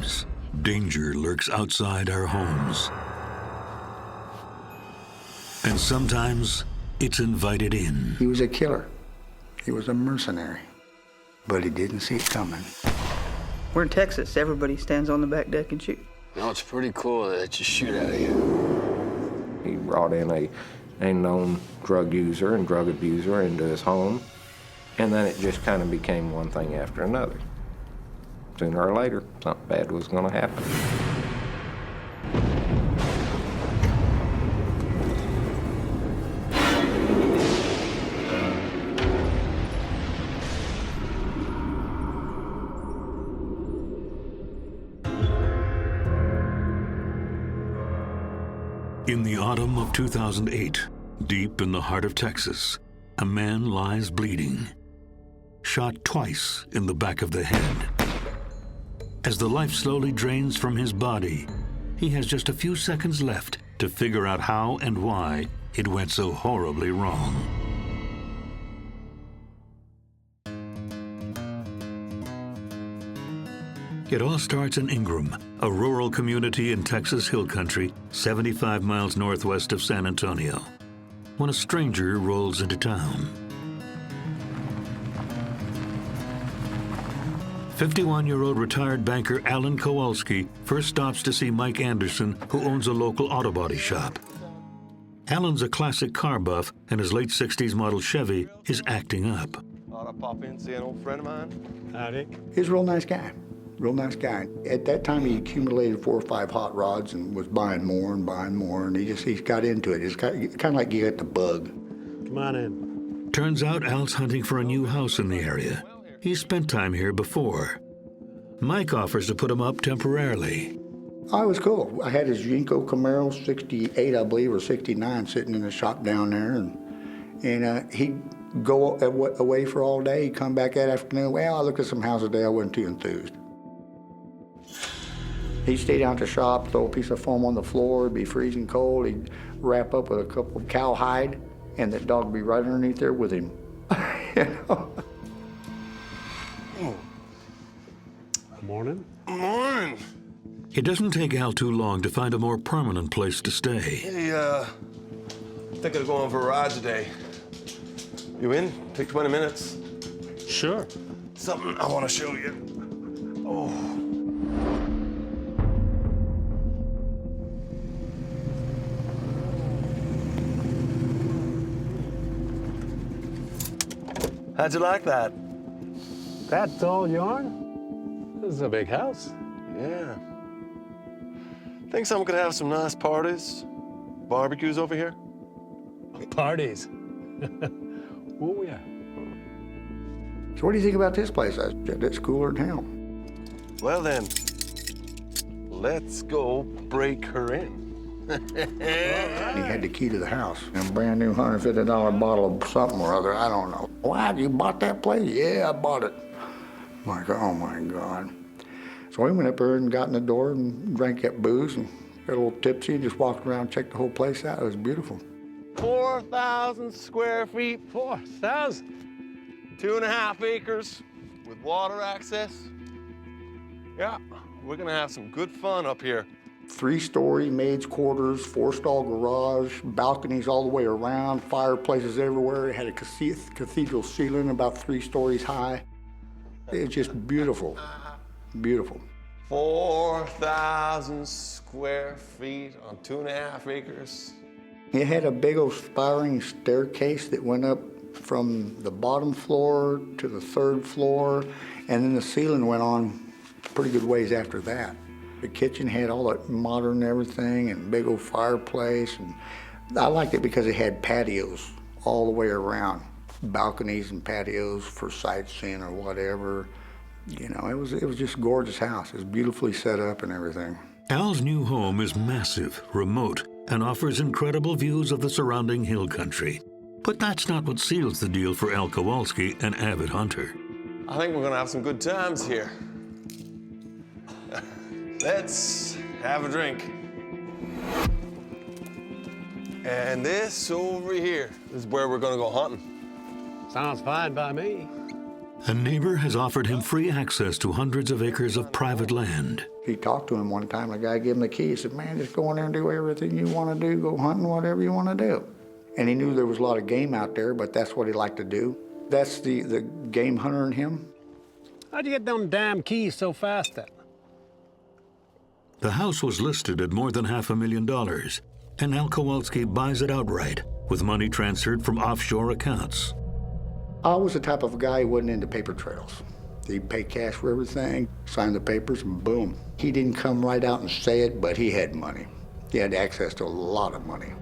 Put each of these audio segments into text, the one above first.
Sometimes danger lurks outside our homes. And sometimes it's invited in. He was a killer. He was a mercenary. But he didn't see it coming. We're in Texas. Everybody stands on the back deck and shoots. No, it's pretty cool that you shoot out of here. He brought in a known drug user and drug abuser into his home, and then it just kind of became one thing after another. Sooner or later, something bad was going to happen. In the autumn of 2008, deep in the heart of Texas, a man lies bleeding, shot twice in the back of the head. As the life slowly drains from his body, he has just a few seconds left to figure out how and why it went so horribly wrong. It all starts in Ingram, a rural community in Texas Hill Country, 75 miles northwest of San Antonio, when a stranger rolls into town. 51-year-old retired banker Alan Kowalski first stops to see Mike Anderson, who owns a local auto body shop. Alan's a classic car buff, and his late 60s model Chevy is acting up. Thought I'd pop in and see an old friend of mine. Howdy. He was a real nice guy. Real nice guy. At that time, he accumulated 4 or 5 hot rods and was buying more, and he got into it. It's kind of like you got the bug. Come on in. Turns out Al's hunting for a new house in the area. He's spent time here before. Mike offers to put him up temporarily. Oh, it was cool. I had his Jinko Camaro, 68, I believe, or 69, sitting in the shop down there, and he'd go away for all day. He'd come back that afternoon. Well, I looked at some houses today. I wasn't too enthused. He'd stay down at the shop, throw a piece of foam on the floor, it'd be freezing cold. He'd wrap up with a couple of cow hide, and that dog would be right underneath there with him. You know? Oh. Morning. Morning. It doesn't take Al too long to find a more permanent place to stay. Hey, thinking of going for a ride today. You in? Take 20 minutes. Sure. Something I want to show you. Oh. How'd you like that? That's all yarn? This is a big house. Yeah. Think someone could have some nice parties, barbecues over here? Parties. Oh, yeah. So what do you think about this place? That's cooler than hell. Well then, let's go break her in. He had the key to the house, and a brand new $150 bottle of something or other, I don't know. Wow, you bought that place? Yeah, I bought it. I'm like, oh my God. So we went up there and got in the door and drank that booze and got a little tipsy, just walked around, checked the whole place out. It was beautiful. 4,000 square feet. 4,000? 2.5 acres with water access. Yeah, we're gonna have some good fun up here. 3-story maid's quarters, 4-stall garage, balconies all the way around, fireplaces everywhere. It had a cathedral ceiling about 3 stories high. It was just beautiful, beautiful. 4,000 square feet on 2.5 acres. It had a big old spiraling staircase that went up from the bottom floor to the 3rd floor, and then the ceiling went on pretty good ways after that. The kitchen had all that modern everything and big old fireplace, and I liked it because it had patios all the way around, balconies and patios for sightseeing or whatever. You know, it was just a gorgeous house. It was beautifully set up and everything. Al's new home is massive, remote, and offers incredible views of the surrounding hill country. But that's not what seals the deal for Al Kowalski, an avid hunter. I think we're gonna have some good times here. Let's have a drink. And this over here is where we're gonna go hunting. Sounds fine by me. A neighbor has offered him free access to hundreds of acres of private land. He talked to him one time. The guy gave him the key. He said, man, just go in there and do everything you want to do. Go hunting, whatever you want to do. And he knew there was a lot of game out there, but that's what he liked to do. That's the game hunter in him. How'd you get them damn keys so fast then? The house was listed at more than $500,000, and Al Kowalski buys it outright with money transferred from offshore accounts. I was the type of guy who wasn't into paper trails. He'd pay cash for everything, sign the papers, and boom. He didn't come right out and say it, but he had money. He had access to a lot of money.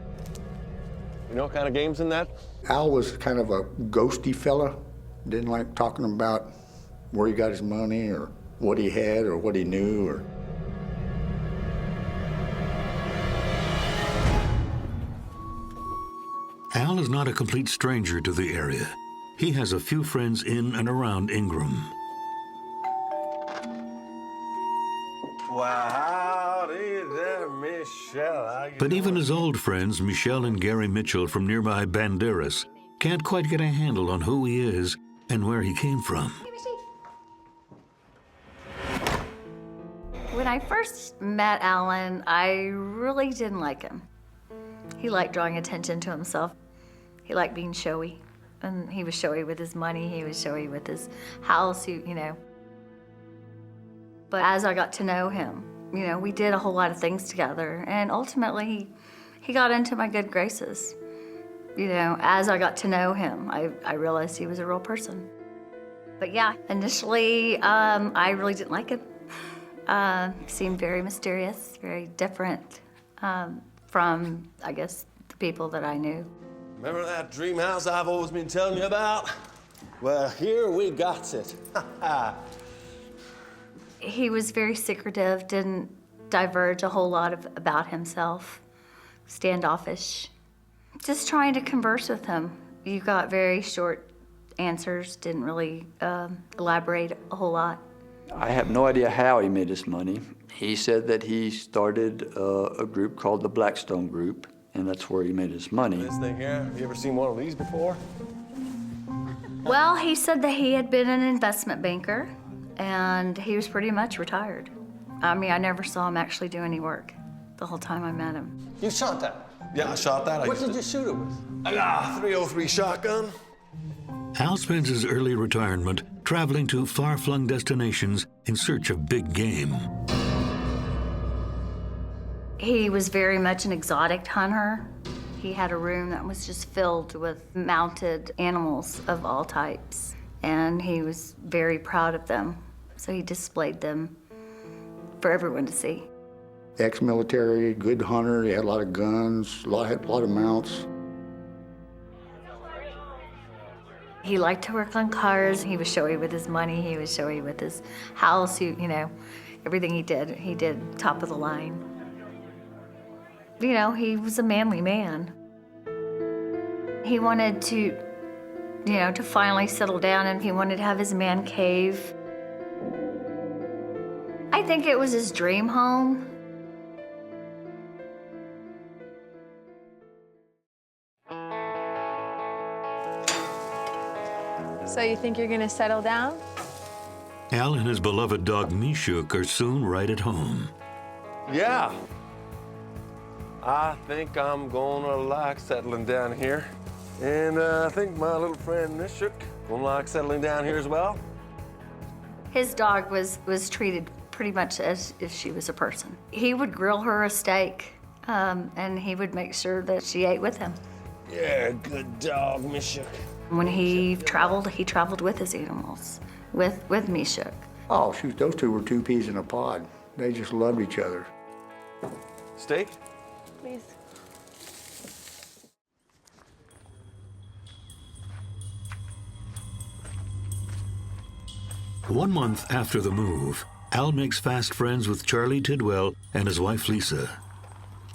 You know what kind of game's in that? Al was kind of a ghosty fella. Didn't like talking about where he got his money or what he had or what he knew. Or Al is not a complete stranger to the area. He has a few friends in and around Ingram. Wow, there, Michelle. But even his old friends, Michelle and Gary Mitchell from nearby Banderas, can't quite get a handle on who he is and where he came from. When I first met Alan, I really didn't like him. He liked drawing attention to himself. He liked being showy. And he was showy with his money, he was showy with his house, you know. But as I got to know him, you know, we did a whole lot of things together. And ultimately, he got into my good graces. You know, as I got to know him, I realized he was a real person. But yeah, initially, I really didn't like him. He seemed very mysterious, very different from, I guess, the people that I knew. Remember that dream house I've always been telling you about? Well, here we got it. He was very secretive, didn't diverge a whole lot about himself, standoffish. Just trying to converse with him. You got very short answers, didn't really elaborate a whole lot. I have no idea how he made his money. He said that he started a group called the Blackstone Group, and that's where he made his money. This thing here, have you ever seen one of these before? Well, he said that he had been an investment banker, and he was pretty much retired. I mean, I never saw him actually do any work the whole time I met him. You shot that? Yeah, I shot that. What did you shoot it with? I got a 303 shotgun. Al spends his early retirement traveling to far-flung destinations in search of big game. He was very much an exotic hunter. He had a room that was just filled with mounted animals of all types, and he was very proud of them. So he displayed them for everyone to see. ex-military, good hunter. He had a lot of guns, had a lot of mounts. He liked to work on cars. He was showy with his money. He was showy with his house. You know, everything he did top of the line. You know, he was a manly man. He wanted to, to finally settle down, and he wanted to have his man cave. I think it was his dream home. So you think you're gonna settle down? Al and his beloved dog Mishuk are soon right at home. Yeah. I think I'm gonna like settling down here. And I think my little friend Mishuk gonna like settling down here as well. His dog was treated pretty much as if she was a person. He would grill her a steak, and he would make sure that she ate with him. Yeah, good dog, Mishuk. When he traveled with his animals, with Mishuk. Oh, shoot, those two were two peas in a pod. They just loved each other. Steak? Please. One month after the move, Al makes fast friends with Charlie Tidwell and his wife Lisa.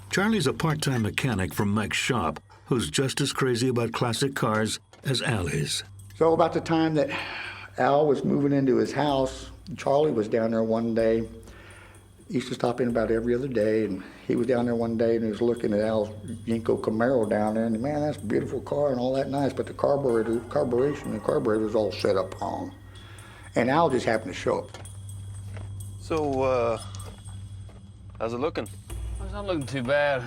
Charlie's a part-time mechanic from Mike's shop who's just as crazy about classic cars as Al is. So about the time that Al was moving into his house, Charlie was down there one day. He used to stop in about every other day, and he was down there one day and he was looking at Al's Yinko Camaro down there, and man, that's a beautiful car and all that nice, but the carburetor's all set up wrong. And Al just happened to show up. So, how's it looking? It's not looking too bad,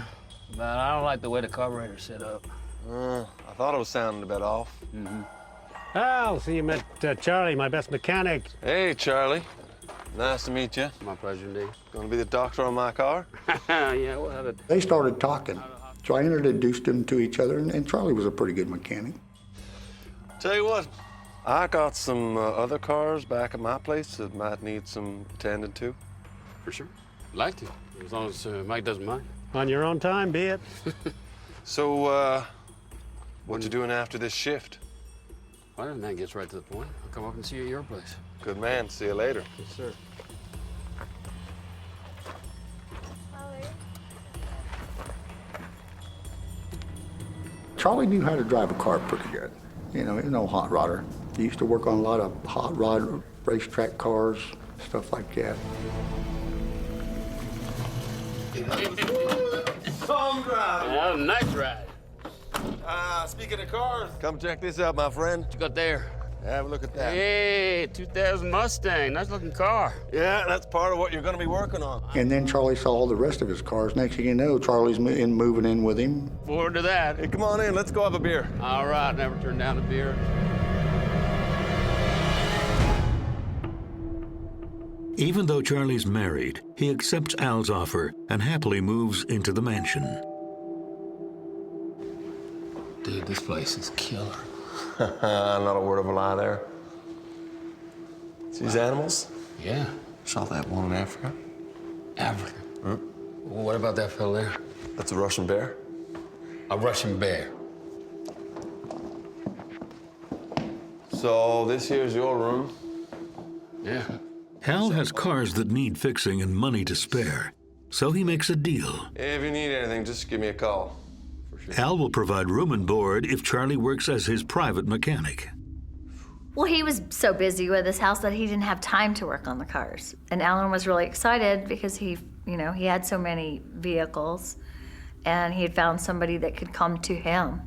but I don't like the way the carburetor's set up. I thought it was sounding a bit off. Al, so you met Charlie, my best mechanic. Hey, Charlie. Nice to meet you. My pleasure, indeed. Gonna be the doctor on my car? Yeah, we'll have it. They started talking. So I introduced them to each other, and Charlie was a pretty good mechanic. Tell you what, I got some other cars back at my place that might need some attending to. For sure. I'd like to, as long as Mike doesn't mind. On your own time, be it. So, what you doing after this shift? Well, that gets right to the point. I'll come up and see you at your place. Good man. See you later. Yes, sir. Charlie knew how to drive a car pretty good. You know, he was no hot rodder. He used to work on a lot of hot rod racetrack cars, stuff like that. Tom drive. Yeah, nice ride. Speaking of cars, come check this out, my friend. What you got there? Have a look at that. Hey, 2000 Mustang. Nice looking car. Yeah, that's part of what you're gonna be working on. And then Charlie saw all the rest of his cars. Next thing you know, Charlie's moving in with him. Forward to that. Hey, come on in. Let's go have a beer. All right, never turn down a beer. Even though Charlie's married, he accepts Al's offer and happily moves into the mansion. Dude, this place is killer. Not a word of a lie there. See these animals? Yeah. Saw that one in Africa. Africa. Well, what about that fella there? That's a Russian bear. A Russian bear. So this here's your room. Yeah. Al has cars that need fixing and money to spare, so he makes a deal. If you need anything, just give me a call. Al will provide room and board if Charlie works as his private mechanic. Well, he was so busy with his house that he didn't have time to work on the cars. And Alan was really excited because he had so many vehicles and he had found somebody that could come to him.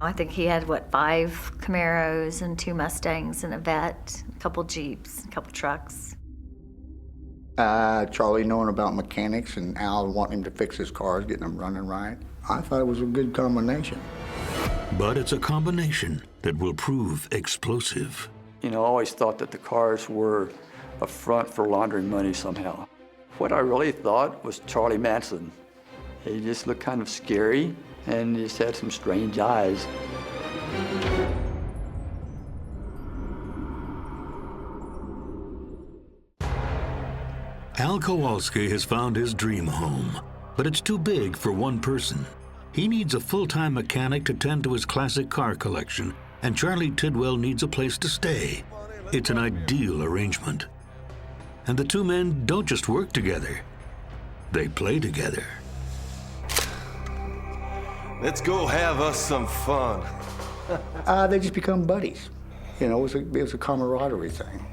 I think he had, 5 Camaros and 2 Mustangs and a Vet, a couple Jeeps, a couple trucks. Charlie knowing about mechanics and Al wanting him to fix his cars, getting them running right. I thought it was a good combination. But it's a combination that will prove explosive. You know, I always thought that the cars were a front for laundering money somehow. What I really thought was Charlie Manson. He just looked kind of scary and he just had some strange eyes. Al Kowalski has found his dream home, but it's too big for one person. He needs a full-time mechanic to tend to his classic car collection, and Charlie Tidwell needs a place to stay. It's an ideal arrangement. And the two men don't just work together, they play together. Let's go have us some fun. They just become buddies. You know, it was a camaraderie thing.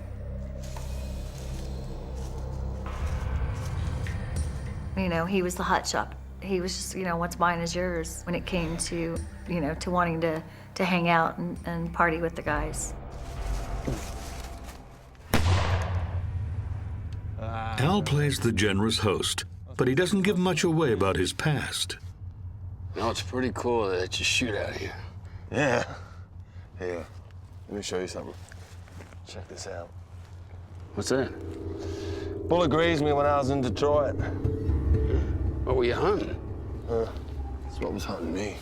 You know, he was the hot shot. He was just, what's mine is yours when it came to, to wanting to hang out and party with the guys. Al plays the generous host, but he doesn't give much away about his past. No, it's pretty cool that you shoot out of here. Yeah. Hey, let me show you something. Check this out. What's that? Bullet grazed me when I was in Detroit. What were you hunting? That's what was hunting me.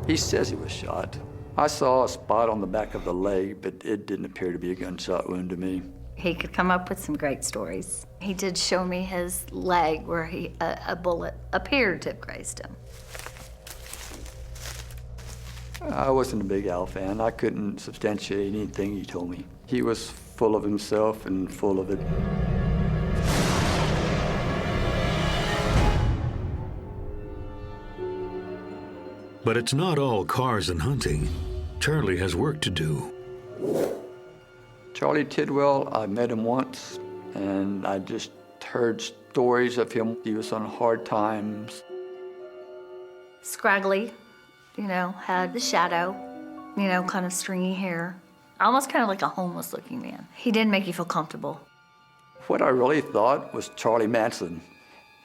He says he was shot. I saw a spot on the back of the leg, but it didn't appear to be a gunshot wound to me. He could come up with some great stories. He did show me his leg where a bullet appeared to have grazed him. I wasn't a big Al fan. I couldn't substantiate anything he told me. He was full of himself and full of it. But it's not all cars and hunting. Charlie has work to do. Charlie Tidwell, I met him once, and I just heard stories of him. He was on hard times. Scraggly, had the shadow, kind of stringy hair. almost kind of like a homeless looking man. He didn't make you feel comfortable. What I really thought was Charlie Manson.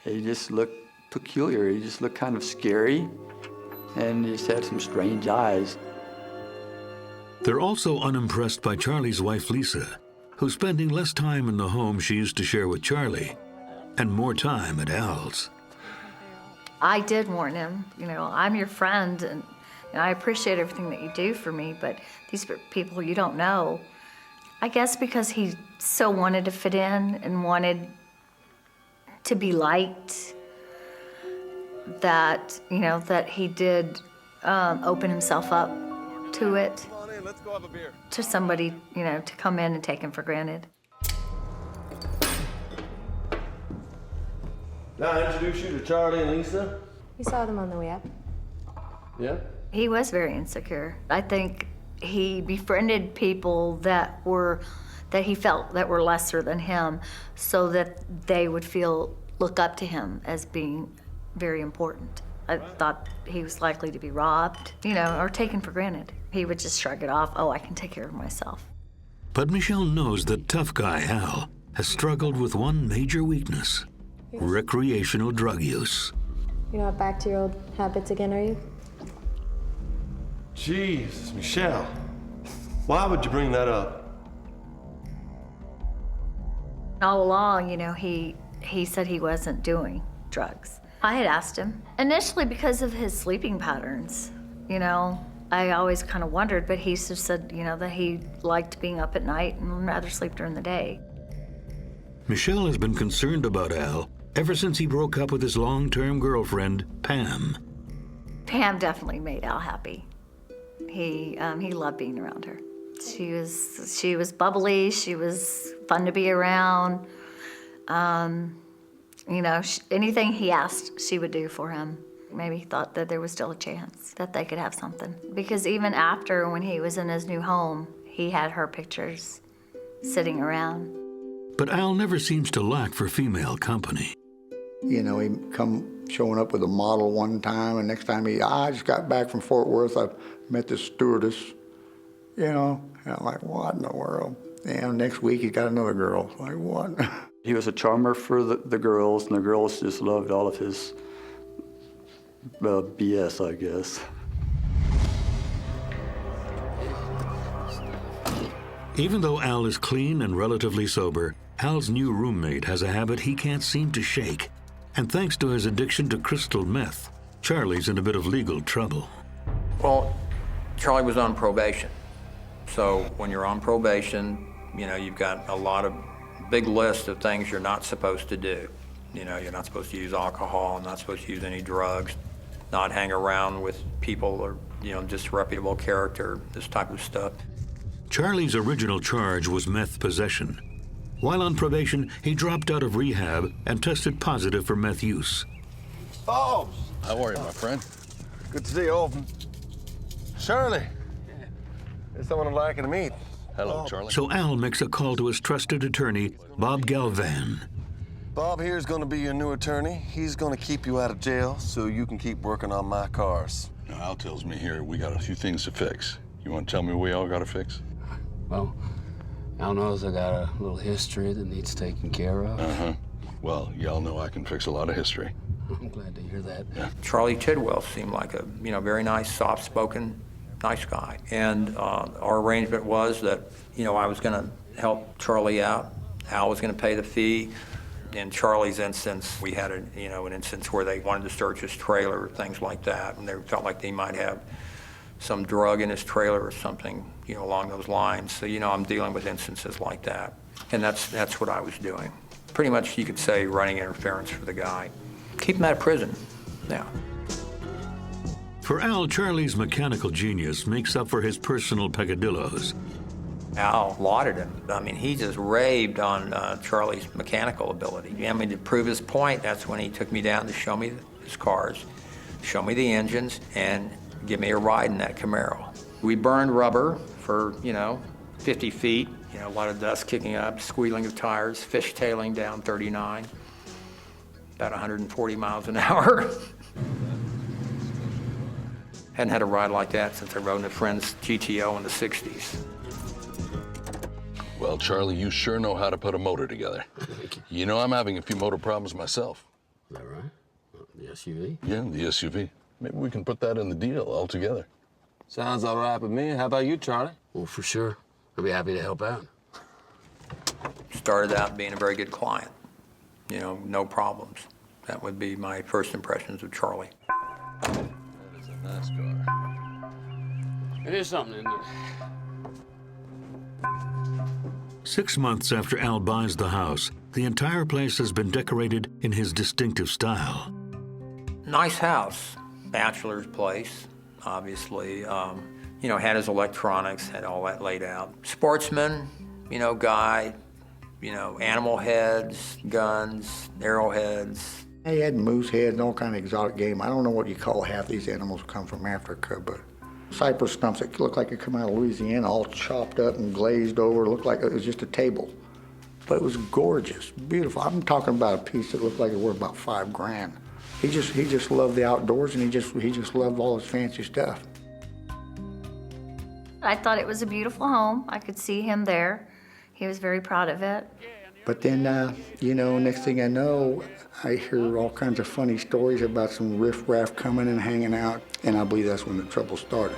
He just looked peculiar. He just looked kind of scary, and he just had some strange eyes. They're also unimpressed by Charlie's wife, Lisa, who's spending less time in the home she used to share with Charlie and more time at Al's. I did warn him, you know, I'm your friend and I appreciate everything that you do for me, but these people you don't know. I guess because he so wanted to fit in and wanted to be liked, that, you know, that he did open himself up to it, Let's go have a beer. to somebody, you know, to come in and take him for granted. Now I introduce you to Charlie and Lisa. We saw them on the way up. Yeah? He was very insecure. I think he befriended people that he felt that were lesser than him, so that they would look up to him as being very important. I thought he was likely to be robbed, you know, or taken for granted. He would just shrug it off. Oh, I can take care of myself. But Michelle knows that tough guy Al has struggled with one major weakness: recreational drug use. You're not back to your old habits again, are you? Jesus, Michelle. Why would you bring that up? All along, you know, he said he wasn't doing drugs. I had asked him, initially because of his sleeping patterns, you know. I always kind of wondered, but he just said, you know, that he liked being up at night and rather sleep during the day. Michelle has been concerned about Al ever since he broke up with his long-term girlfriend, Pam. Pam definitely made Al happy. He loved being around her. She was bubbly. She was fun to be around. You know, anything he asked, she would do for him. Maybe he thought that there was still a chance that they could have something. Because even after, when he was in his new home, he had her pictures sitting around. But Al never seems to lack for female company. You know, he come showing up with a model one time, and next time I just got back from Fort Worth, I met this stewardess, you know, and I'm like, what in the world? And next week he got another girl, like what? He was a charmer for the girls, and the girls just loved all of his BS, I guess. Even though Al is clean and relatively sober, Al's new roommate has a habit he can't seem to shake. And thanks to his addiction to crystal meth, Charlie's in a bit of legal trouble. Well, Charlie was on probation. So when you're on probation, you know, you've got a big list of things you're not supposed to do. You know, you're not supposed to use alcohol, not supposed to use any drugs, not hang around with people or, you know, disreputable character, this type of stuff. Charlie's original charge was meth possession. While on probation, he dropped out of rehab and tested positive for meth use. Oh! How are you, my friend? Good to see you, Alton. Shirley. There's someone I'd like you to meet. Hello, Charlie. So Al makes a call to his trusted attorney, Bob Galvan. Bob here is going to be your new attorney. He's going to keep you out of jail so you can keep working on my cars. Now, Al tells me here we got a few things to fix. You want to tell me what we all got to fix? Well, Al knows I got a little history that needs taken care of. Uh-huh. Well, y'all know I can fix a lot of history. I'm glad to hear that. Yeah. Charlie Tidwell seemed like a, you know, very nice, soft-spoken, nice guy. And our arrangement was that, you know, I was going to help Charlie out. Al was going to pay the fee. In Charlie's instance, we had an instance where they wanted to search his trailer, things like that, and they felt like they might have some drug in his trailer or something, you know, along those lines. So, you know, I'm dealing with instances like that. And that's what I was doing. Pretty much, you could say, running interference for the guy. Keep him out of prison, yeah. For Al, Charlie's mechanical genius makes up for his personal peccadillos. Al lauded him. I mean, he just raved on Charlie's mechanical ability. I mean, to prove his point, that's when he took me down to show me his cars, show me the engines, and give me a ride in that Camaro. We burned rubber for, 50 feet, a lot of dust kicking up, squealing of tires, fishtailing down 39, about 140 miles an hour. Hadn't had a ride like that since I rode in a friend's GTO in the 60s. Well, Charlie, you sure know how to put a motor together. You know, I'm having a few motor problems myself. Is that right? The SUV? Yeah, the SUV. Maybe we can put that in the deal altogether. Sounds all right with me. How about you, Charlie? Well, for sure. I'll be happy to help out. Started out being a very good client. You know, no problems. That would be my first impressions of Charlie. That is a nice car. It is something, isn't it? 6 months after Al buys the house, the entire place has been decorated in his distinctive style. Nice house, bachelor's place, obviously. You know, had his electronics, had all that laid out. Sportsman, you know, guy, you know, animal heads, guns, arrowheads. He had moose heads and all kind of exotic game. I don't know what you call half these animals come from Africa, but cypress stumps that looked like it come out of Louisiana, all chopped up and glazed over, looked like it was just a table. But it was gorgeous, beautiful. I'm talking about a piece that looked like it worth about $5,000. He just loved the outdoors, and he just loved all his fancy stuff. I thought it was a beautiful home. I could see him there. He was very proud of it. But then, you know, next thing I know, I hear all kinds of funny stories about some riffraff coming and hanging out, and I believe that's when the trouble started.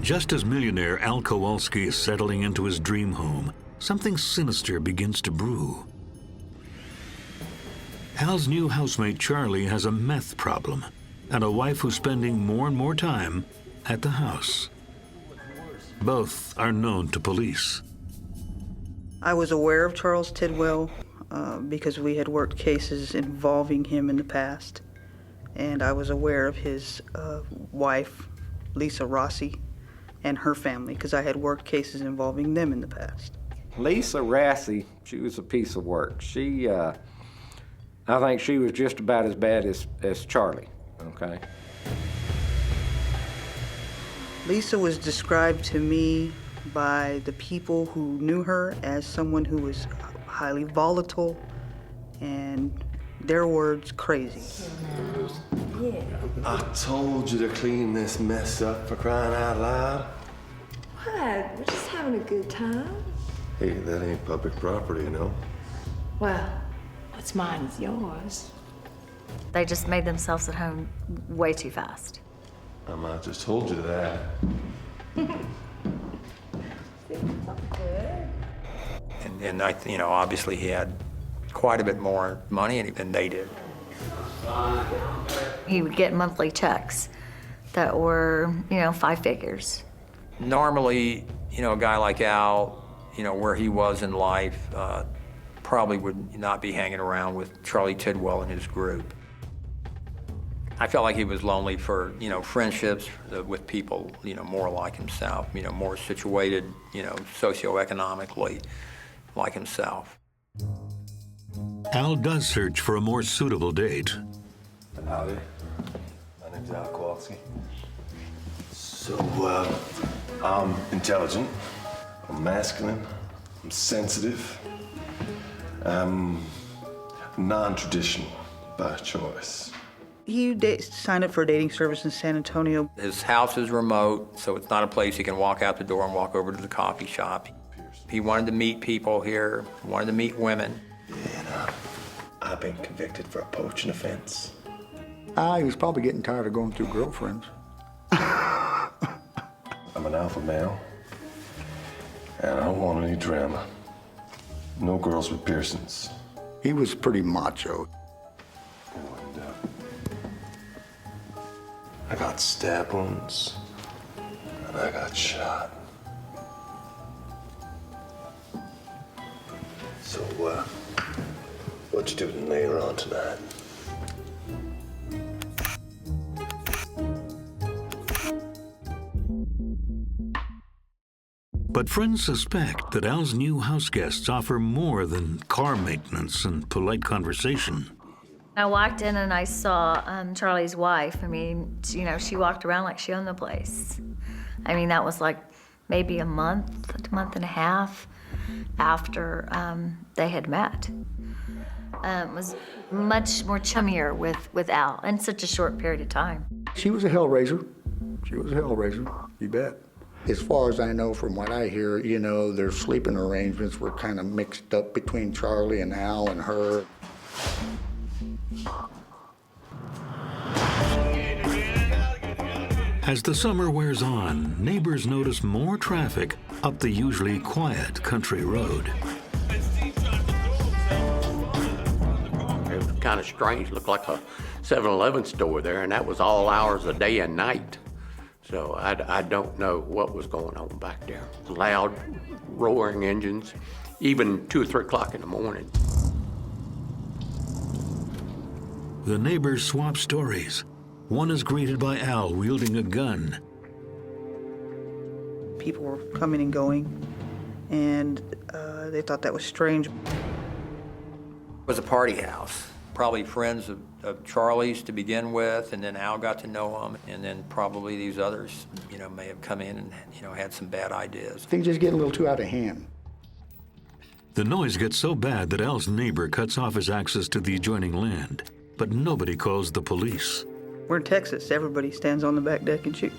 Just as millionaire Al Kowalski is settling into his dream home, something sinister begins to brew. Al's new housemate Charlie has a meth problem and a wife who's spending more and more time at the house. Both are known to police. I was aware of Charles Tidwell because we had worked cases involving him in the past. And I was aware of his wife, Lisa Rossi, and her family because I had worked cases involving them in the past. Lisa Rossi, she was a piece of work. I think she was just about as bad as Charlie, okay? Lisa was described to me by the people who knew her as someone who was highly volatile and, their words, crazy. I told you to clean this mess up, for crying out loud. What? We're just having a good time. Hey, that ain't public property, you know? Well, what's mine is yours. They just made themselves at home way too fast. I might have just told you that. And I, you know, obviously he had quite a bit more money than they did. He would get monthly checks that were, you know, 5 figures. Normally, you know, a guy like Al, you know, where he was in life, probably would not be hanging around with Charlie Tidwell and his group. I felt like he was lonely for, you know, friendships with people, you know, more like himself, you know, more situated, you know, socioeconomically like himself. Al does search for a more suitable date. Howdy. My name's Al Kowalski. So, I'm intelligent, I'm masculine, I'm sensitive, I'm non-traditional by choice. He signed up for a dating service in San Antonio. His house is remote, so it's not a place he can walk out the door and walk over to the coffee shop. He wanted to meet people here, wanted to meet women. And I've been convicted for a poaching offense. He was probably getting tired of going through girlfriends. I'm an alpha male, and I don't want any drama. No girls with piercings. He was pretty macho. And, I got stab wounds, and I got shot. So, what you doing later on tonight? But friends suspect that Al's new house guests offer more than car maintenance and polite conversation. I walked in and I saw Charlie's wife. I mean, you know, she walked around like she owned the place. I mean, that was like maybe a month and a half after they had met. Was much more chummier with Al in such a short period of time. She was a hellraiser. She was a hellraiser, you bet. As far as I know from what I hear, you know, their sleeping arrangements were kind of mixed up between Charlie and Al and her. As the summer wears on, neighbors notice more traffic up the usually quiet country road. It was kind of strange. It looked like a 7-Eleven store there, and that was all hours of day and night. So I don't know what was going on back there. Loud, roaring engines, even 2 or 3 o'clock in the morning. The neighbors swap stories. One is greeted by Al wielding a gun. People were coming and going, and they thought that was strange. It was a party house. Probably friends of Charlie's to begin with, and then Al got to know him, and then probably these others, you know, may have come in and, you know, had some bad ideas. Things just get a little too out of hand. The noise gets so bad that Al's neighbor cuts off his access to the adjoining land, but nobody calls the police. We're in Texas. Everybody stands on the back deck and shoots.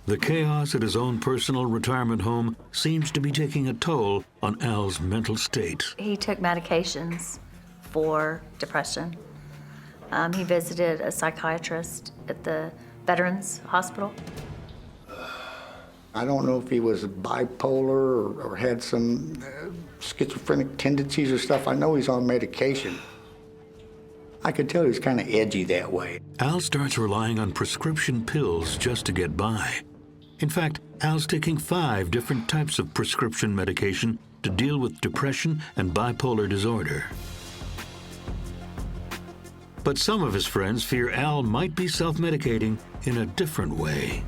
The chaos at his own personal retirement home seems to be taking a toll on Al's mental state. He took medications for depression. He visited a psychiatrist at the Veterans Hospital. I don't know if he was bipolar or had some schizophrenic tendencies or stuff. I know he's on medication. I could tell he was kind of edgy that way. Al starts relying on prescription pills just to get by. In fact, Al's taking 5 different types of prescription medication to deal with depression and bipolar disorder. But some of his friends fear Al might be self-medicating in a different way.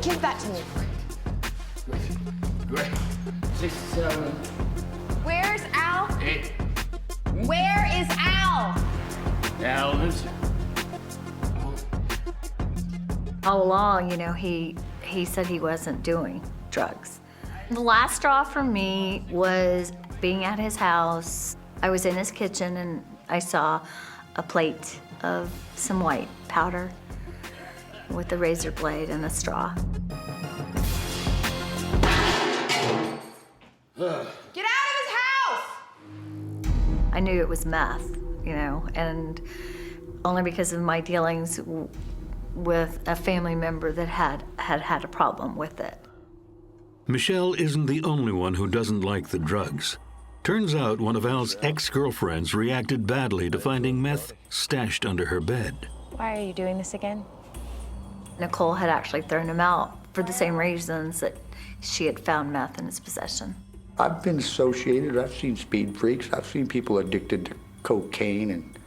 Give that to me. Great. 6, 7. Where's Al? 8. Where is Al? Al's. All along, you know, he said he wasn't doing drugs. The last straw for me was being at his house. I was in his kitchen and I saw a plate of some white powder with a razor blade and a straw. Get out of his house! I knew it was meth, you know, and only because of my dealings with a family member that had a problem with it. Michelle isn't the only one who doesn't like the drugs. Turns out one of Al's ex-girlfriends reacted badly to finding meth stashed under her bed. Why are you doing this again? Nicole had actually thrown him out for the same reasons that she had found meth in his possession. I've been associated, I've seen speed freaks, I've seen people addicted to cocaine and,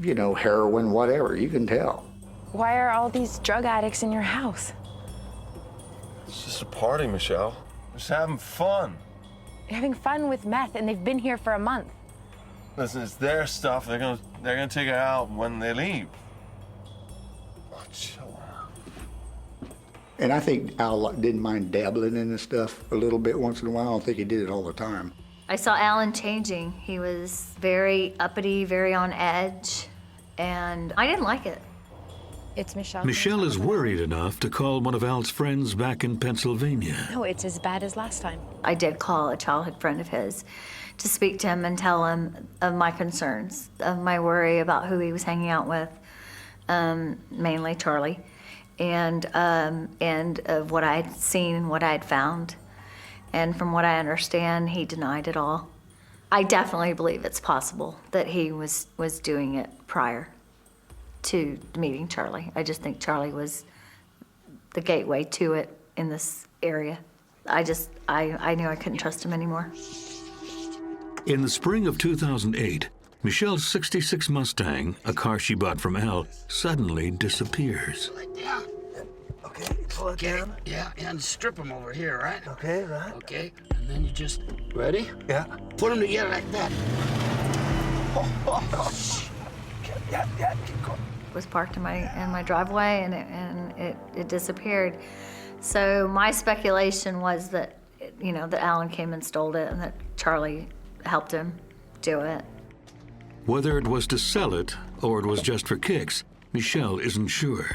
you know, heroin, whatever, you can tell. Why are all these drug addicts in your house? It's just a party, Michelle. Just having fun. You're having fun with meth, and they've been here for a month. Listen, it's their stuff. They're gonna take it out when they leave. Oh, chill out. And I think Al didn't mind dabbling in this stuff a little bit once in a while. I don't think he did it all the time. I saw Alan changing. He was very uppity, very on edge, and I didn't like it. It's Michelle. Michelle is worried enough to call one of Al's friends back in Pennsylvania. No, it's as bad as last time. I did call a childhood friend of his to speak to him and tell him of my concerns, of my worry about who he was hanging out with, mainly Charlie, and of what I had seen and what I had found. And from what I understand, he denied it all. I definitely believe it's possible that he was doing it prior to meeting Charlie. I just think Charlie was the gateway to it in this area. I knew I couldn't trust him anymore. In the spring of 2008, Michelle's 66 Mustang, a car she bought from Al, suddenly disappears. Yeah. Okay, pull it down. Yeah, and strip them over here, right? Okay, right. Okay, and then you just, ready? Yeah. Put them together like that. Yeah, keep going. It was parked in my driveway, and it disappeared. So my speculation was that, that Alan came and stole it, and that Charlie helped him do it. Whether it was to sell it or it was just for kicks, Michelle isn't sure.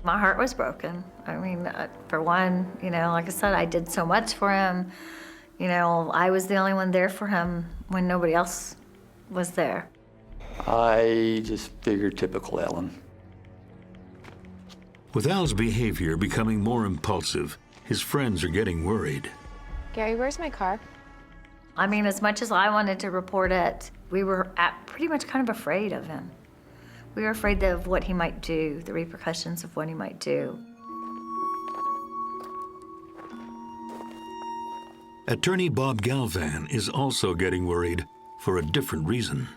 My heart was broken. I mean, for one, like I said, I did so much for him. I was the only one there for him when nobody else was there. I just figured typical Alan. With Al's behavior becoming more impulsive, his friends are getting worried. Gary, where's my car? I mean, as much as I wanted to report it, we were pretty much kind of afraid of him. We were afraid of what he might do, the repercussions of what he might do. Attorney Bob Galvan is also getting worried for a different reason.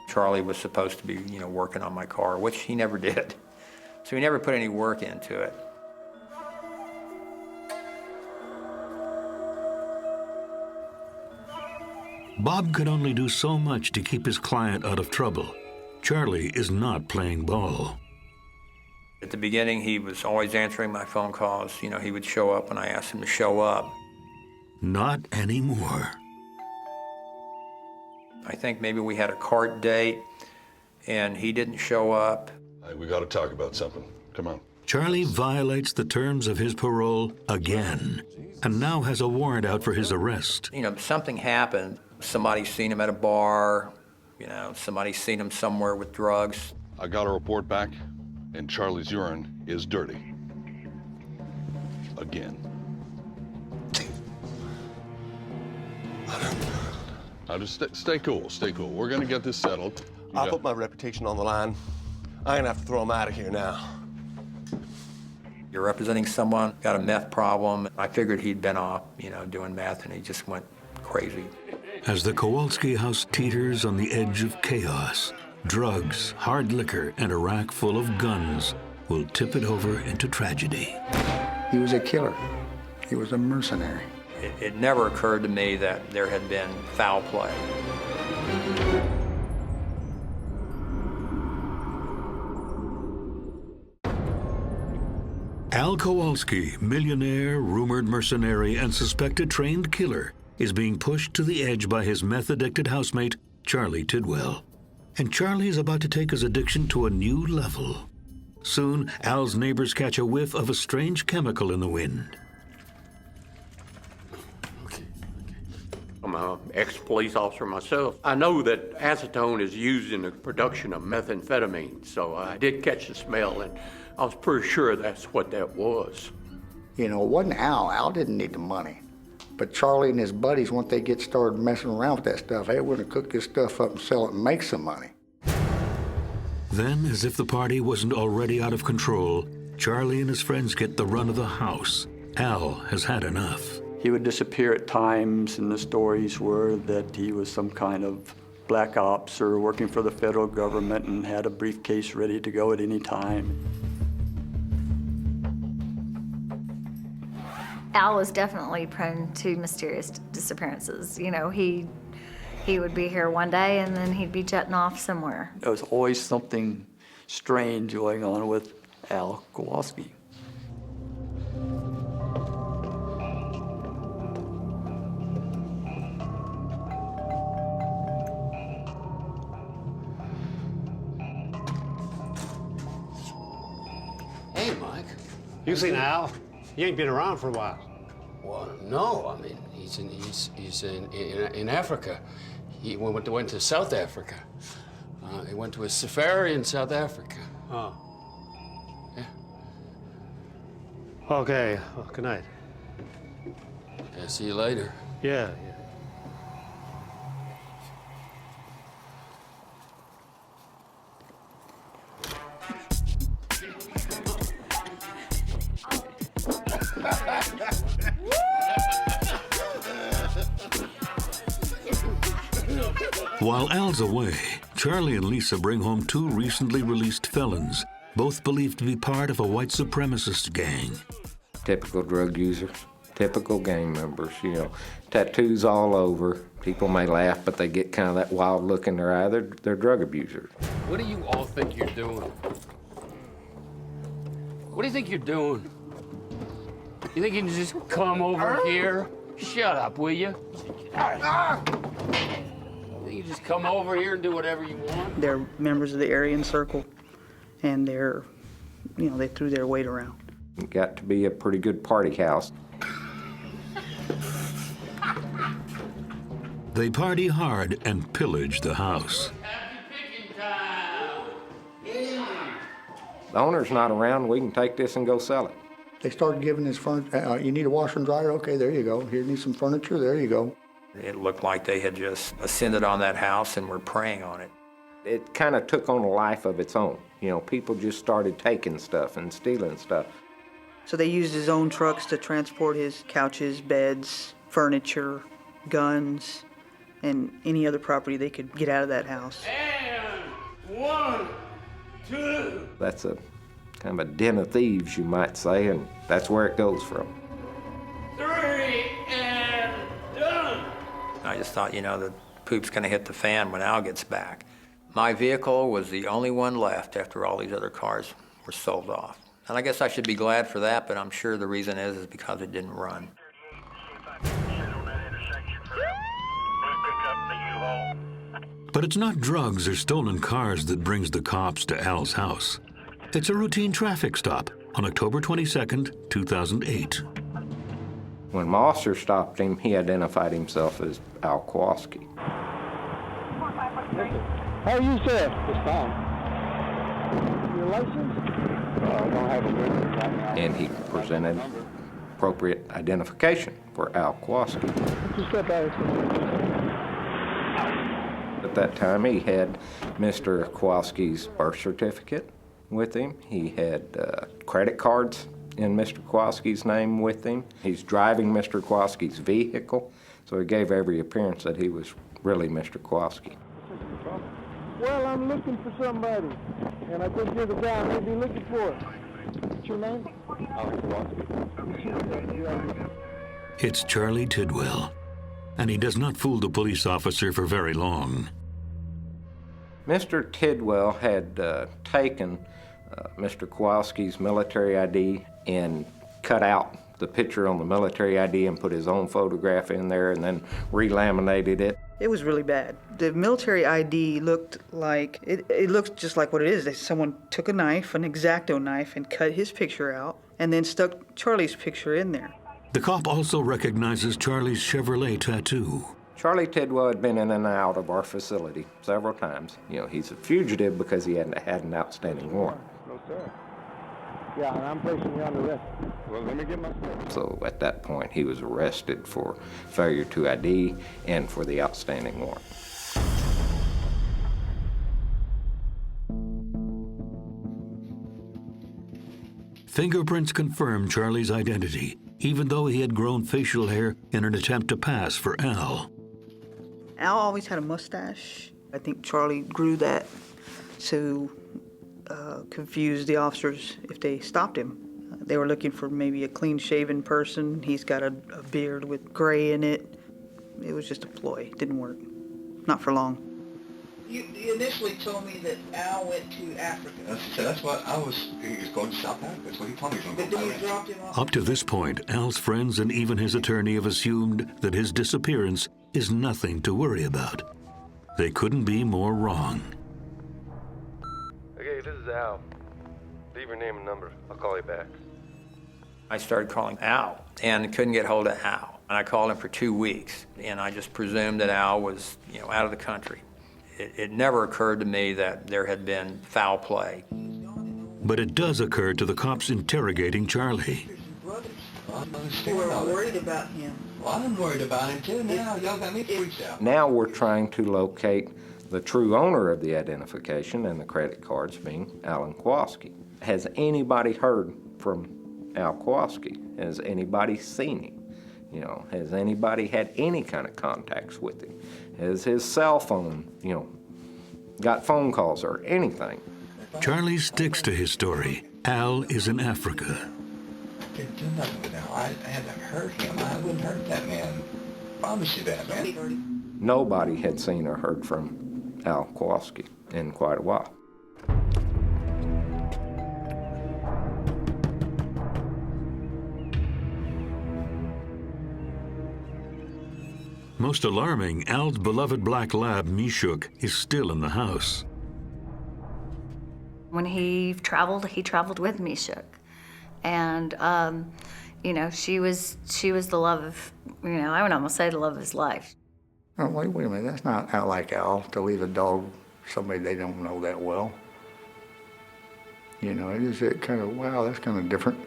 Charlie was supposed to be, working on my car, which he never did. So he never put any work into it. Bob could only do so much to keep his client out of trouble. Charlie is not playing ball. At the beginning, he was always answering my phone calls. He would show up when I asked him to show up. Not anymore. I think maybe we had a court date, and he didn't show up. Hey, we got to talk about something. Come on. Charlie violates the terms of his parole again, and now has a warrant out for his arrest. Something happened. Somebody's seen him at a bar. Somebody's seen him somewhere with drugs. I got a report back, and Charlie's urine is dirty. Again. Now just stay cool, stay cool. We're gonna get this settled. I'll put my reputation on the line. I'm gonna have to throw him out of here now. You're representing someone, got a meth problem. I figured he'd been off, doing meth, and he just went crazy. As the Kowalski house teeters on the edge of chaos, drugs, hard liquor, and a rack full of guns will tip it over into tragedy. He was a killer. He was a mercenary. It never occurred to me that there had been foul play. Al Kowalski, millionaire, rumored mercenary, and suspected trained killer, is being pushed to the edge by his meth-addicted housemate, Charlie Tidwell. And Charlie's about to take his addiction to a new level. Soon, Al's neighbors catch a whiff of a strange chemical in the wind. I'm an ex-police officer myself. I know that acetone is used in the production of methamphetamine, so I did catch the smell, and I was pretty sure that's what that was. It wasn't Al. Al didn't need the money. But Charlie and his buddies, once they get started messing around with that stuff, they were going to cook this stuff up and sell it and make some money. Then, as if the party wasn't already out of control, Charlie and his friends get the run of the house. Al has had enough. He would disappear at times, and the stories were that he was some kind of black ops or working for the federal government and had a briefcase ready to go at any time. Al was definitely prone to mysterious disappearances. He would be here one day and then he'd be jetting off somewhere. There was always something strange going on with Al Kowalski. Hey, Mike. You seen Al? He ain't been around for a while. Well, no. I mean, he's in Africa. He went to South Africa. He went to a safari in South Africa. Oh. Yeah. Okay. Well, good night. Yeah, see you later. Yeah. While Al's away, Charlie and Lisa bring home 2 recently released felons, both believed to be part of a white supremacist gang. Typical drug user, typical gang members, you know, tattoos all over. People may laugh, but they get kind of that wild look in their eye. They're drug abusers. What do you all think you're doing? What do you think you're doing? You think you can just come over here? Shut up, will you? You think you just come over here and do whatever you want? They're members of the Aryan Circle, and they're, you know, they threw their weight around. It got to be a pretty good party house. They party hard and pillage the house. The owner's not around, we can take this and go sell it. They started giving us furniture. You need a washer and dryer? Okay, there you go. Here, you need some furniture? There you go. It looked like they had just ascended on that house and were preying on it. It kind of took on a life of its own. You know, people just started taking stuff and stealing stuff. So they used his own trucks to transport his couches, beds, furniture, guns, and any other property they could get out of that house. And 1, 2. That's a kind of a den of thieves, you might say, and that's where it goes from. 3 and done. I just thought, you know, the poop's gonna hit the fan when Al gets back. My vehicle was the only one left after all these other cars were sold off. And I guess I should be glad for that, but I'm sure the reason is because it didn't run. But it's not drugs or stolen cars that brings the cops to Al's house. It's a routine traffic stop on October 22nd, 2008. When my officer stopped him, he identified himself as Al Kowalski. How are you, sir? Just fine. Your license? I don't have a license right now. And he presented appropriate identification for Al Kowalski. Just step out. At that time, he had Mr. Kowalski's birth certificate with him. He had credit cards in Mr. Kowalski's name with him. He's driving Mr. Kowalski's vehicle, so he gave every appearance that he was really Mr. Kowalski. Well, I'm looking for somebody, and I think you're the guy I may be looking for. What's your name? It's Charlie Tidwell, and he does not fool the police officer for very long. Mr. Tidwell had taken Mr. Kowalski's military ID and cut out the picture on the military ID and put his own photograph in there and then relaminated it. It was really bad. The military ID looked like, it looked just like what it is. Someone took a knife, an X-Acto knife, and cut his picture out and then stuck Charlie's picture in there. The cop also recognizes Charlie's Chevrolet tattoo. Charlie Tidwell had been in and out of our facility several times. You know, he's a fugitive because he hadn't had an outstanding warrant. No, sir. Yeah, and I'm placing you under arrest. Well, let me get my stuff. So at that point, he was arrested for failure to ID and for the outstanding warrant. Fingerprints confirmed Charlie's identity, even though he had grown facial hair in an attempt to pass for Al. Al always had a mustache. I think Charlie grew that to confuse the officers if they stopped him. They were looking for maybe a clean-shaven person. He's got a beard with gray in it. It was just a ploy. It didn't work. Not for long. You initially told me that Al went to Africa. That's what I was. He was going to South Africa. That's what he told me. But then you dropped him off. Up to this point, Al's friends and even his attorney have assumed that his disappearance is nothing to worry about. They couldn't be more wrong. Okay, this is Al. Leave your name and number. I'll call you back. I started calling Al and couldn't get hold of Al. And I called him for 2 weeks, and I just presumed that Al was, you know, out of the country. It never occurred to me that there had been foul play. But it does occur to the cops interrogating Charlie. You were worried about him. Well, I'm worried about him too now. Y'all got me freaked out. Now we're trying to locate the true owner of the identification and the credit cards being Alan Kowalski. Has anybody heard from Al Kowalski? Has anybody seen him? You know, has anybody had any kind of contacts with him? Has his cell phone, you know, got phone calls or anything? Charlie sticks to his story. Al is in Africa. I didn't do nothing with Al. I haven't hurt him. I wouldn't hurt that man. Promise you that, man. Nobody had seen or heard from Al Kowalski in quite a while. Most alarming, Al's beloved black lab, Mishuk, is still in the house. When he traveled with Mishuk. And, you know, she was the love of, you know, I would almost say the love of his life. Oh, wait a minute, that's not like Al to leave a dog, somebody they don't know that well. You know, it is kind of, wow, that's kind of different.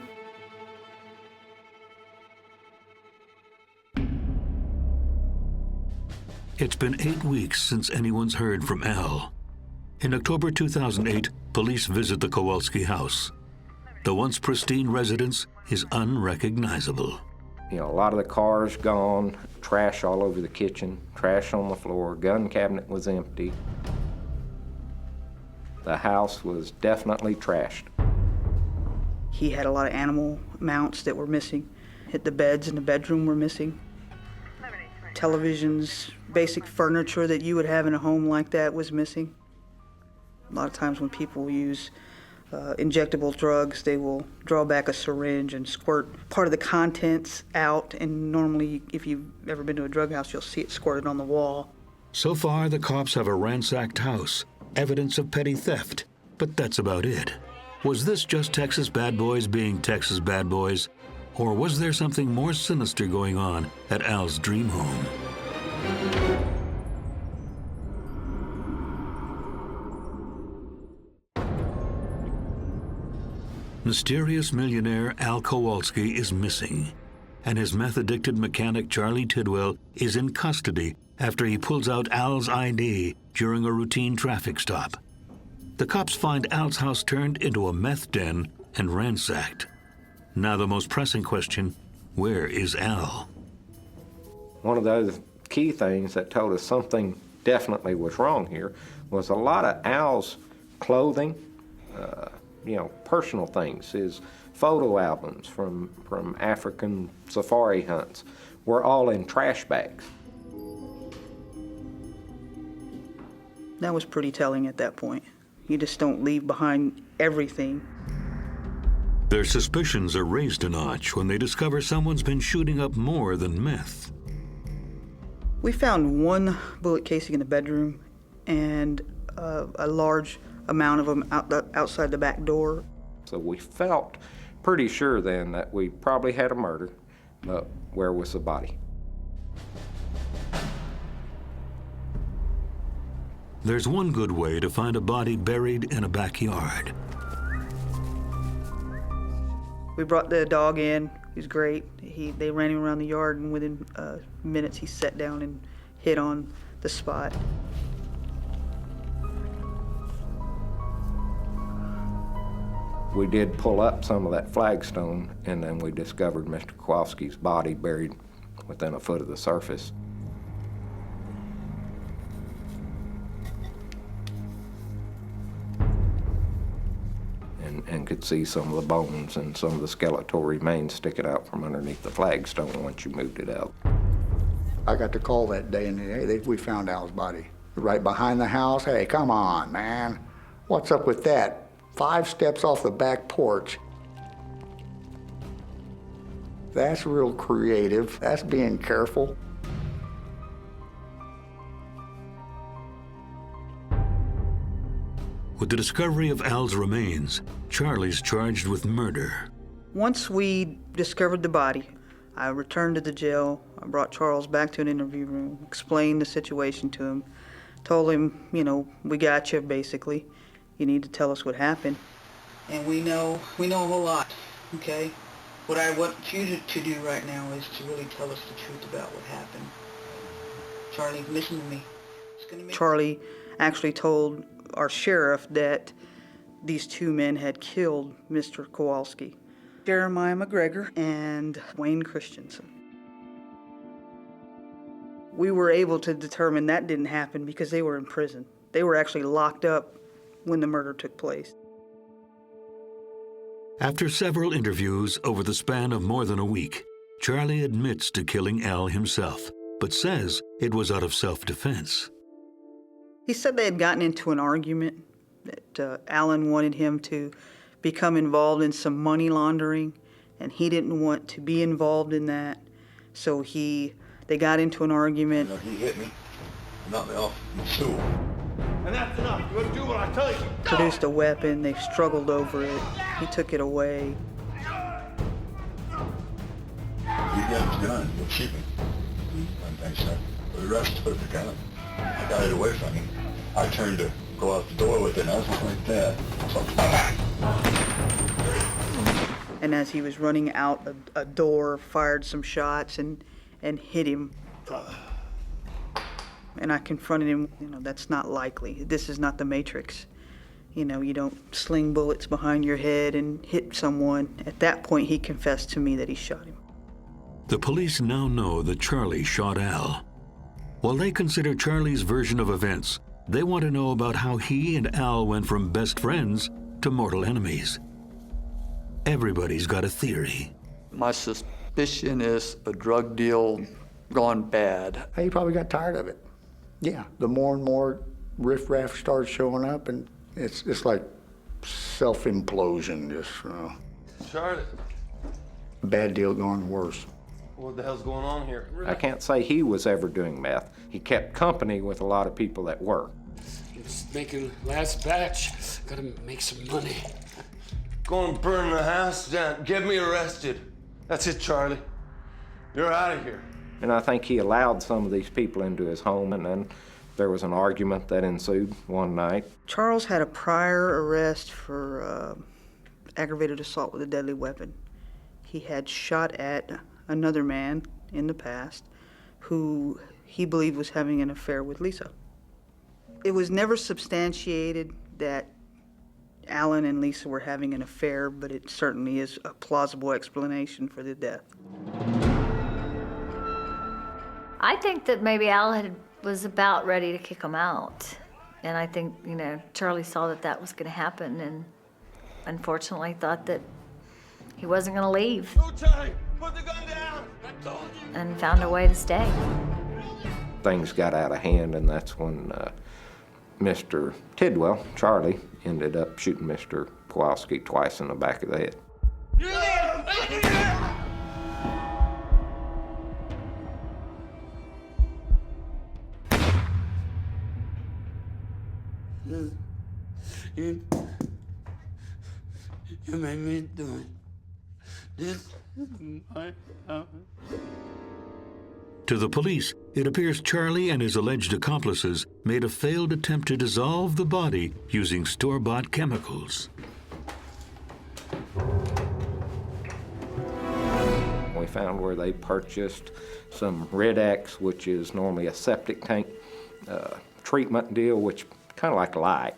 It's been 8 weeks since anyone's heard from Al. In October 2008, police visit the Kowalski house. The once pristine residence is unrecognizable. You know, a lot of the cars gone, trash all over the kitchen, trash on the floor, gun cabinet was empty. The house was definitely trashed. He had a lot of animal mounts that were missing. The beds in the bedroom were missing. Televisions, basic furniture that you would have in a home like that was missing. A lot of times when people use injectable drugs, they will draw back a syringe and squirt part of the contents out, and normally, if you've ever been to a drug house, you'll see it squirted on the wall. So far, the cops have a ransacked house, evidence of petty theft, but that's about it. Was this just Texas bad boys being Texas bad boys? Or was there something more sinister going on at Al's dream home? Mysterious millionaire Al Kowalski is missing, and his meth-addicted mechanic Charlie Tidwell is in custody after he pulls out Al's ID during a routine traffic stop. The cops find Al's house turned into a meth den and ransacked. Now the most pressing question, where is Al? One of those key things that told us something definitely was wrong here was a lot of Al's clothing, you know, personal things, his photo albums from African safari hunts were all in trash bags. That was pretty telling at that point. You just don't leave behind everything. Their suspicions are raised a notch when they discover someone's been shooting up more than meth. We found one bullet casing in the bedroom and a large amount of them outside the back door. So we felt pretty sure then that we probably had a murder, but where was the body? There's one good way to find a body buried in a backyard. We brought the dog in. He was great. They ran him around the yard, and within minutes he sat down and hit on the spot. We did pull up some of that flagstone, and then we discovered Mr. Kowalski's body buried within a foot of the surface. And could see some of the bones and some of the skeletal remains sticking out from underneath the flagstone once you moved it out. I got the call that day, and we found Al's body right behind the house. Hey, come on, man. What's up with that? 5 steps off the back porch. That's real creative. That's being careful. With the discovery of Al's remains, Charlie's charged with murder. Once we discovered the body, I returned to the jail. I brought Charles back to an interview room, explained the situation to him, told him, you know, we got you, basically. You need to tell us what happened. And we know a whole lot, okay? What I want you to do right now is to really tell us the truth about what happened. Charlie, listen to me. Charlie actually told our sheriff that these 2 men had killed Mr. Kowalski, Jeremiah McGregor and Wayne Christensen. We were able to determine that didn't happen because they were in prison. They were actually locked up when the murder took place. After several interviews over the span of more than a week, Charlie admits to killing Al himself, but says it was out of self-defense. He said they had gotten into an argument, that Alan wanted him to become involved in some money laundering, and he didn't want to be involved in that. So they got into an argument. He hit me, knocked me off the stool. And that's enough. You're gonna do what I tell you. Produced a weapon. They struggled over it. He took it away. He got his gun. He'll shoot me. One thing, sir. But the rest took the gun. I got it away from him. I turned to go out the door with it, and I was like that. And as he was running out a door, fired some shots and hit him. And I confronted him, that's not likely. This is not the Matrix. You don't sling bullets behind your head and hit someone. At that point, he confessed to me that he shot him. The police now know that Charlie shot Al. While they consider Charlie's version of events, they want to know about how he and Al went from best friends to mortal enemies. Everybody's got a theory. My suspicion is a drug deal gone bad. He probably got tired of it. Yeah, the more and more riffraff starts showing up, and it's like self-implosion, just, Charlie. Bad deal going worse. What the hell's going on here? I can't say he was ever doing meth. He kept company with a lot of people that were. Just making last batch. Gotta make some money. Go and burn the house down. Get me arrested. That's it, Charlie. You're out of here. And I think he allowed some of these people into his home, and then there was an argument that ensued one night. Charles had a prior arrest for aggravated assault with a deadly weapon. He had shot at another man in the past who he believed was having an affair with Lisa. It was never substantiated that Alan and Lisa were having an affair, but it certainly is a plausible explanation for the death. I think that maybe Al was about ready to kick him out. And I think, Charlie saw that was going to happen and unfortunately thought that he wasn't going to leave. No, Charlie, put the gun down. And found a way to stay. Things got out of hand, and that's when Mr. Tidwell, Charlie, ended up shooting Mr. Kowalski twice in the back of the head. You made me do it. This is my house. To the police, it appears Charlie and his alleged accomplices made a failed attempt to dissolve the body using store-bought chemicals. We found where they purchased some Red X, which is normally a septic tank treatment deal, which kind of like lye.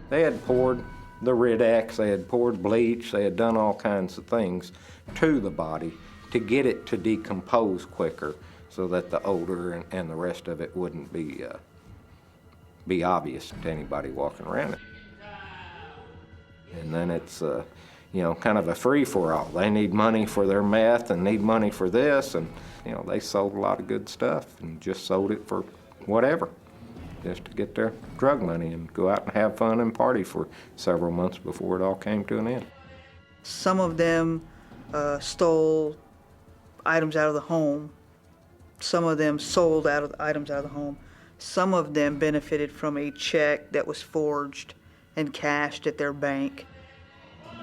They had poured the Red X, they had poured bleach, they had done all kinds of things to the body to get it to decompose quicker so that the odor and the rest of it wouldn't be obvious to anybody walking around it. And then it's kind of a free-for-all. They need money for their meth and need money for this, and they sold a lot of good stuff and just sold it for whatever, just to get their drug money and go out and have fun and party for several months before it all came to an end. Some of them stole items out of the home. Some of them sold items out of the home. Some of them benefited from a check that was forged and cashed at their bank.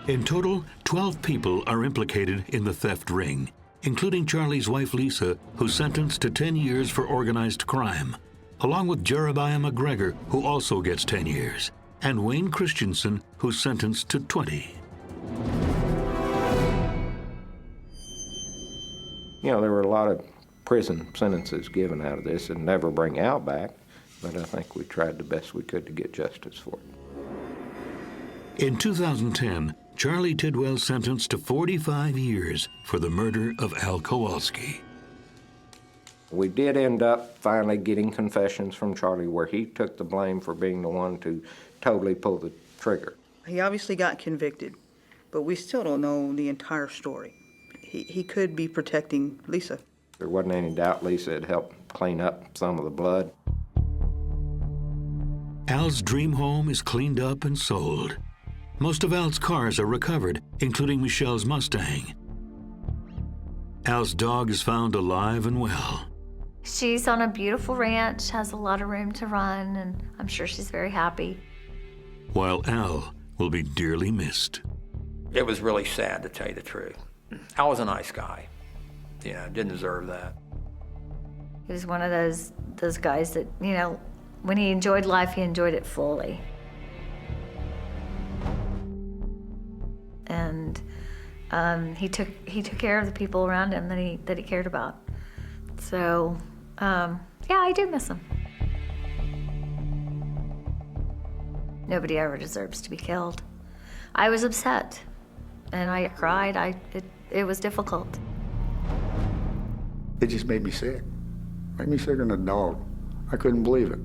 In total, 12 people are implicated in the theft ring, including Charlie's wife Lisa, who's sentenced to 10 years for organized crime, along with Jeremiah McGregor, who also gets 10 years, and Wayne Christensen, who's sentenced to 20. There were a lot of prison sentences given out of this and never bring Al back, but I think we tried the best we could to get justice for it. In 2010, Charlie Tidwell sentenced to 45 years for the murder of Al Kowalski. We did end up finally getting confessions from Charlie where he took the blame for being the one to totally pull the trigger. He obviously got convicted, but we still don't know the entire story. He could be protecting Lisa. There wasn't any doubt Lisa had helped clean up some of the blood. Al's dream home is cleaned up and sold. Most of Al's cars are recovered, including Michelle's Mustang. Al's dog is found alive and well. She's on a beautiful ranch, has a lot of room to run, and I'm sure she's very happy. While Al will be dearly missed. It was really sad, to tell you the truth. Al was a nice guy. You know, didn't deserve that. He was one of those guys that, you know, when he enjoyed life, he enjoyed it fully. And he took care of the people around him that he cared about. So, yeah, I do miss him. Nobody ever deserves to be killed. I was upset, and I cried. It was difficult. It just made me sick. Made me sicker than a dog. I couldn't believe it.